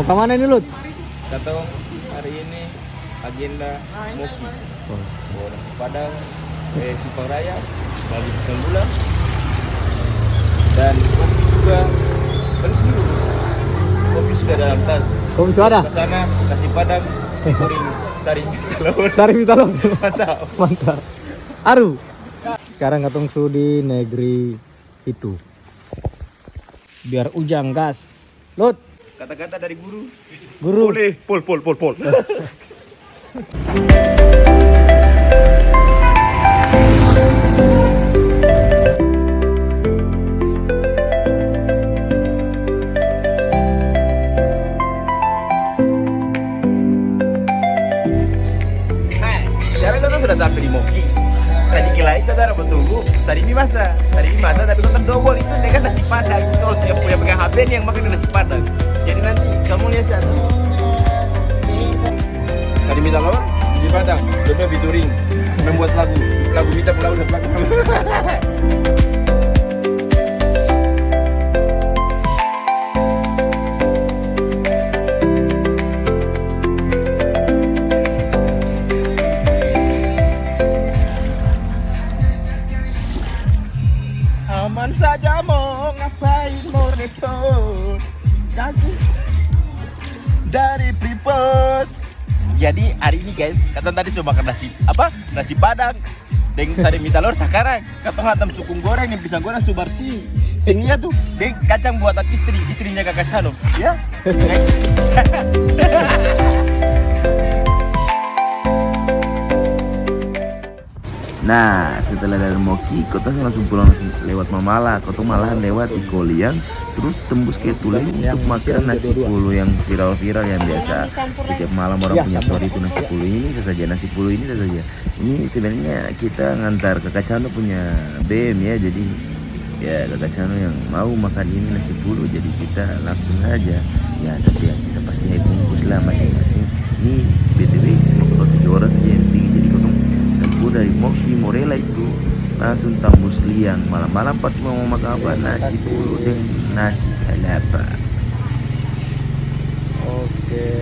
Mau kemana ini, Lut? Kata hari ini agenda Moki. Bawa nasi Padang, Simpang Raya, balik pisang gula, dan kopi juga. Balik dulu. Kopi sudah dalam tas. Kopi sudah ada? Ke sana nasi Padang, goreng sari telur. Sari Mitalo. Mantap. Mantap. Aru. Sekarang katong su di negeri itu. Biar ujang gas. Lut. Kata-kata dari guru. Guru. Boleh, pol. Sekarang kita sudah sampai di Moki. Sedikit lagi kita harus tunggu sarimi masa tapi kita double itu dengan nasi Padang. Itu yang punya pegang HP nih yang makan nasi Padang. Jadi nanti kamu lihat satu. Tadi minta apa? Nasi Padang. Coba featuring membuat lagu Mita Pulau dan lagu. Aman saja mau ngapain mau repot Jago dari Freeport. Jadi hari ini guys, kata tadi coba makan nasi Padang dengan sari mie telur. Sekarang kata ngatam sukung goreng yang pisang goreng subarsi. Sininya tuh dengan kacang buatan istrinya Kakak Cano. Ya guys. Nah, setelah dari Moki, kota langsung pulang lewat Mamala. Kota malahan lewat di Kolian, terus tembus ke Tulen untuk makan nasi pulu yang viral-viral yang biasa setiap malam orang punya story itu nasi pulu ini saja, nasi pulu ini saja. Ini sebenarnya kita ngantar Kakak Cano punya BM ya, jadi ya Kakak Cano yang mau makan ini nasi pulu, jadi kita langsung aja. Ya tapi ya kita pastinya bungkus lah masing-masing. Ini BTW kalau 3 orang saja yang tinggi, jadi kotong dari Moki Morela itu langsung tembus Liang. Malam-malam pas mau makan apa? Nasi pulu dan nasi kelapa. Oke.